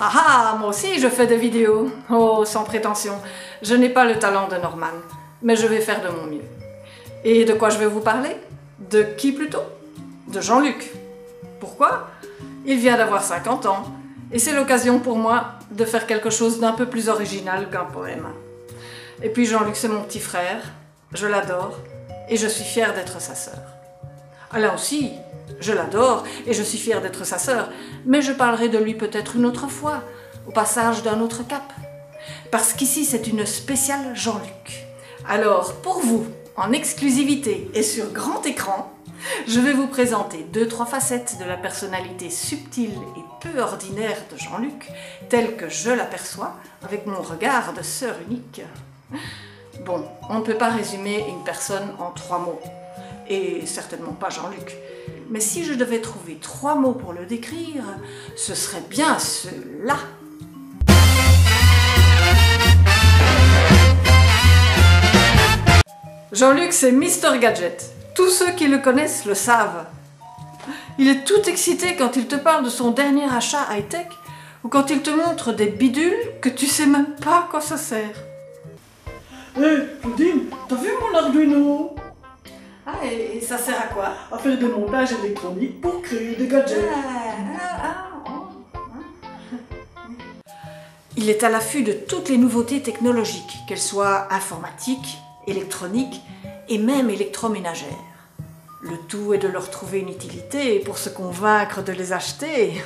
Ah ah, moi aussi je fais des vidéos. Oh, sans prétention, je n'ai pas le talent de Norman, mais je vais faire de mon mieux. Et de quoi je vais vous parler? De qui plutôt? De Jean-Luc. Pourquoi? Il vient d'avoir 50 ans, et c'est l'occasion pour moi de faire quelque chose d'un peu plus original qu'un poème. Et puis Jean-Luc, c'est mon petit frère, je l'adore, et je suis fière d'être sa sœur. Alain aussi, je l'adore, et je suis fière d'être sa sœur, mais je parlerai de lui peut-être une autre fois, au passage d'un autre cap. Parce qu'ici, c'est une spéciale Jean-Luc. Alors, pour vous, en exclusivité et sur grand écran, je vais vous présenter 2-3 facettes de la personnalité subtile et peu ordinaire de Jean-Luc, telle que je l'aperçois avec mon regard de sœur unique. Bon, on ne peut pas résumer une personne en 3 mots, et certainement pas Jean-Luc. Mais si je devais trouver 3 mots pour le décrire, ce serait bien ceux-là. Jean-Luc, c'est Mr Gadget. Tous ceux qui le connaissent le savent. Il est tout excité quand il te parle de son dernier achat high-tech ou quand il te montre des bidules que tu sais même pas à quoi ça sert. Hé, Claudine, t'as vu mon Arduino? Ah, et ça sert à quoi? À faire des montages électroniques pour créer des gadgets. Il est à l'affût de toutes les nouveautés technologiques, qu'elles soient informatiques, électroniques et même électroménagères. Le tout est de leur trouver une utilité pour se convaincre de les acheter.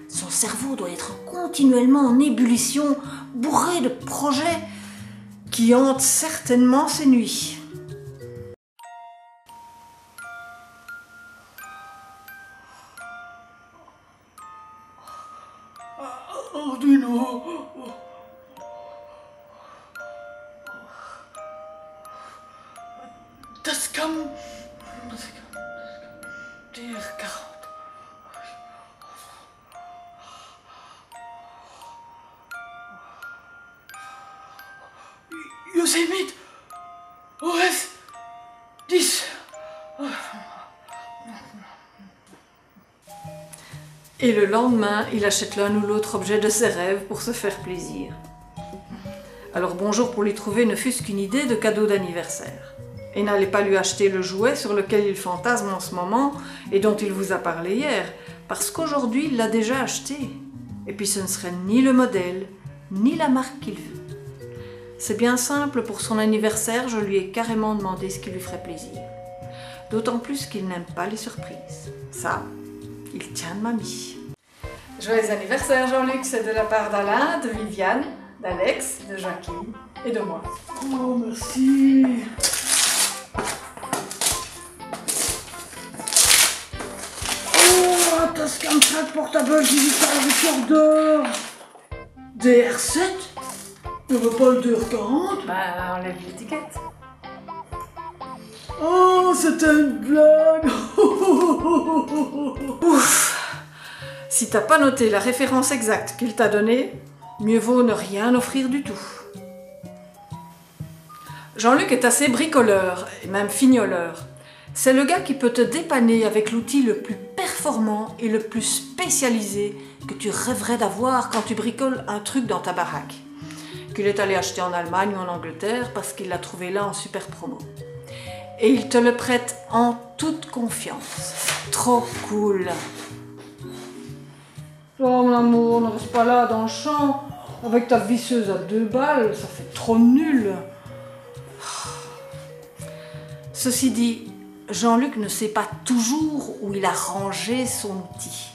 Son cerveau doit être continuellement en ébullition, bourré de projets qui hantent certainement ses nuits. Arduino. Das kann dir kaut. Yosemite OS 10. Et le lendemain, il achète l'un ou l'autre objet de ses rêves pour se faire plaisir. Alors bonjour pour lui trouver ne fût-ce qu'une idée de cadeau d'anniversaire. Et n'allez pas lui acheter le jouet sur lequel il fantasme en ce moment et dont il vous a parlé hier, parce qu'aujourd'hui il l'a déjà acheté. Et puis ce ne serait ni le modèle, ni la marque qu'il veut. C'est bien simple, pour son anniversaire, je lui ai carrément demandé ce qui lui ferait plaisir. D'autant plus qu'il n'aime pas les surprises. Ça, il tient de mamie. Joyeux anniversaire Jean-Luc, c'est de la part d'Alain, de Viviane, d'Alex, de Jacqueline et de moi. Oh, merci. Oh, un Tascam Track portable digital recorder. DR7? On veut pas le DR40? Bah, enlève l'étiquette. Oh, c'était une blague. Ouf! Si t'as pas noté la référence exacte qu'il t'a donnée, mieux vaut ne rien offrir du tout. Jean-Luc est assez bricoleur, et même fignoleur. C'est le gars qui peut te dépanner avec l'outil le plus performant et le plus spécialisé que tu rêverais d'avoir quand tu bricoles un truc dans ta baraque. Qu'il est allé acheter en Allemagne ou en Angleterre parce qu'il l'a trouvé là en super promo. Et il te le prête en toute confiance. Trop cool! Oh mon amour, ne reste pas là dans le champ. Avec ta visseuse à 2 balles, ça fait trop nul. Ceci dit, Jean-Luc ne sait pas toujours où il a rangé son outil.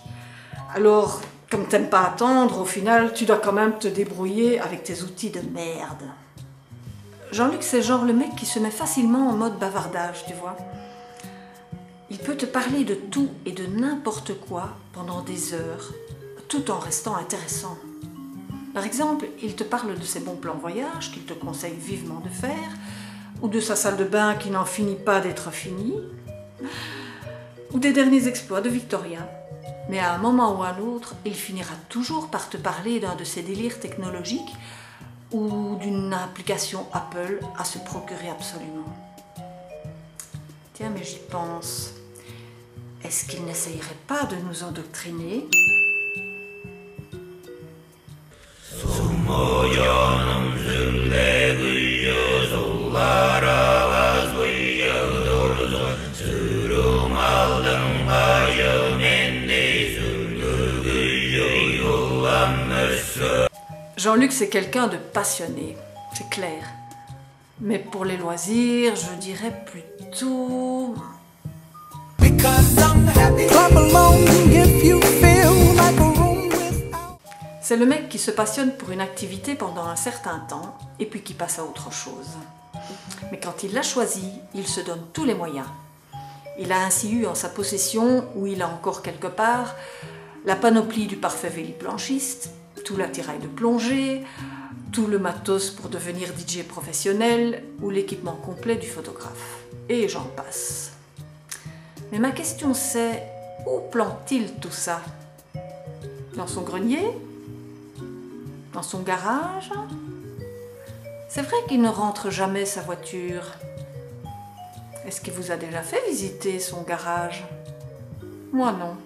Alors, comme t'aimes pas attendre, au final, tu dois quand même te débrouiller avec tes outils de merde. Jean-Luc, c'est genre le mec qui se met facilement en mode bavardage, tu vois. Il peut te parler de tout et de n'importe quoi pendant des heures, tout en restant intéressant. Par exemple, il te parle de ses bons plans voyage qu'il te conseille vivement de faire, ou de sa salle de bain qui n'en finit pas d'être finie, ou des derniers exploits de Victoria. Mais à un moment ou à un autre, il finira toujours par te parler d'un de ses délires technologiques ou d'une application Apple à se procurer absolument. Tiens, mais j'y pense. Est-ce qu'il n'essayerait pas de nous endoctriner? Jean-Luc, c'est quelqu'un de passionné, c'est clair. Mais pour les loisirs, je dirais plutôt... C'est le mec qui se passionne pour une activité pendant un certain temps et puis qui passe à autre chose. Mais quand il l'a choisi, il se donne tous les moyens. Il a ainsi eu en sa possession, ou il a encore quelque part, la panoplie du parfait véliblanchiste, tout l'attirail de plongée, tout le matos pour devenir DJ professionnel ou l'équipement complet du photographe. Et j'en passe. Mais ma question c'est, où plante-t-il tout ça? Dans son grenier? Dans son garage? C'est vrai qu'il ne rentre jamais sa voiture. Est-ce qu'il vous a déjà fait visiter son garage? Moi non.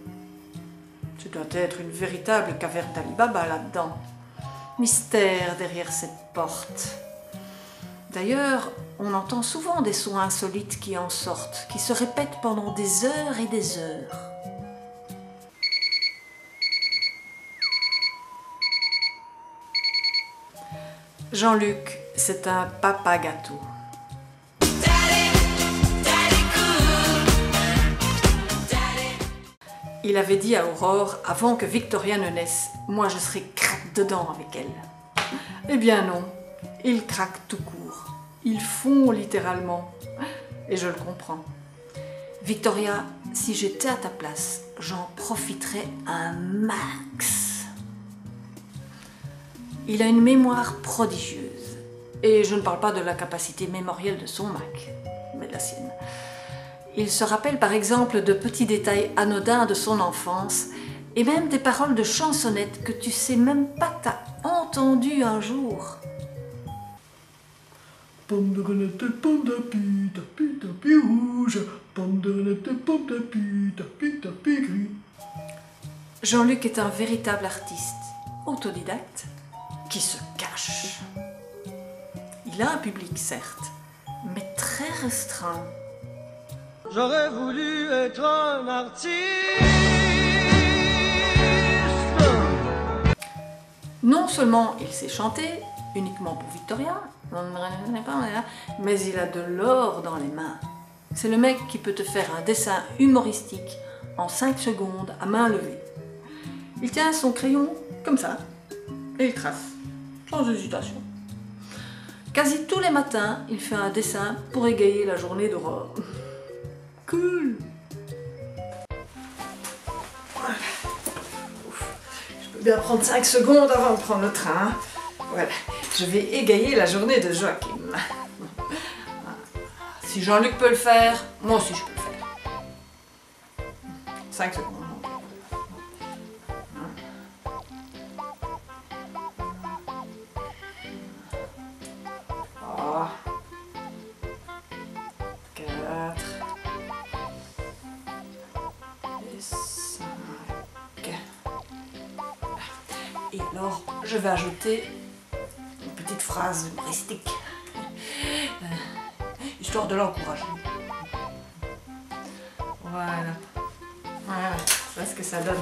Ce doit être une véritable caverne d'Ali Baba là-dedans. Mystère derrière cette porte. D'ailleurs, on entend souvent des sons insolites qui en sortent, qui se répètent pendant des heures et des heures. Jean-Luc, c'est un papa gâteau. Il avait dit à Aurore, avant que Victoria ne naisse, « Moi, je serai craque dedans avec elle. » Eh bien non, il craque tout court. Ils fond littéralement. Et je le comprends. Victoria, si j'étais à ta place, j'en profiterais un max. Il a une mémoire prodigieuse. Et je ne parle pas de la capacité mémorielle de son Mac, mais de la sienne. Il se rappelle par exemple de petits détails anodins de son enfance et même des paroles de chansonnettes que tu sais même pas que t'as entendues un jour. Pomme de renette, pomme d'api, tapi, tapi rouge. Pomme de renette, pomme d'api, tapi, tapi gris. Jean-Luc est un véritable artiste, autodidacte, qui se cache. Il a un public certes, mais très restreint. J'aurais voulu être un artiste. Non seulement il sait chanter, uniquement pour Victoria, mais il a de l'or dans les mains. C'est le mec qui peut te faire un dessin humoristique en 5 secondes à main levée. Il tient son crayon comme ça et il trace, sans hésitation. Quasi tous les matins, il fait un dessin pour égayer la journée d'Aurore. Cool. Voilà. Je peux bien prendre 5 secondes avant de prendre le train. Voilà, je vais égayer la journée de Joachim. Si Jean-Luc peut le faire, moi aussi je peux le faire. 5 secondes. 3, 4, et 5. Et alors, je vais ajouter une petite phrase humoristique, histoire de l'encourager. Voilà. Voilà, voilà ce que ça donne.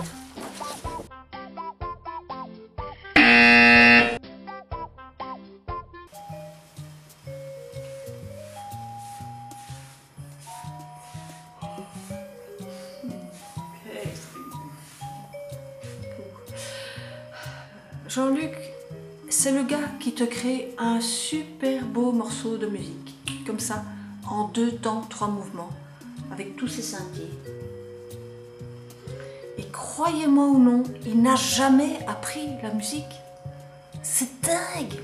Jean-Luc, c'est le gars qui te crée un super beau morceau de musique, comme ça, en 2 temps, 3 mouvements, avec tous ses synthés. Et croyez-moi ou non, il n'a jamais appris la musique. C'est dingue!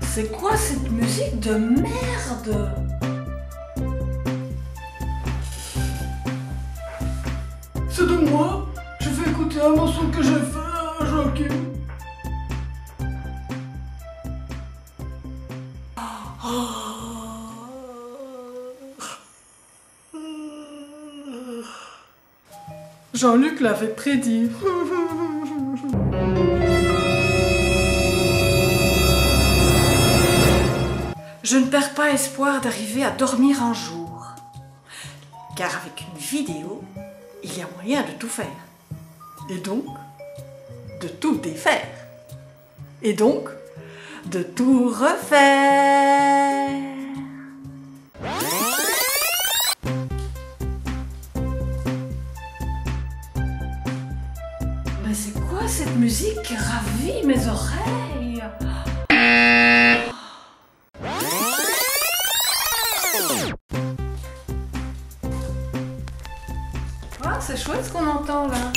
C'est quoi cette musique de merde? C'est de moi. Je vais écouter un morceau que j'ai fait à Joachim. Oh. Jean-Luc l'avait prédit. Je ne perds pas espoir d'arriver à dormir un jour. Car avec une vidéo, il y a moyen de tout faire. Et donc, de tout défaire. Et donc, de tout refaire. Mais c'est quoi cette musique qui ravit mes oreilles? Ah, c'est chouette ce qu'on entend là.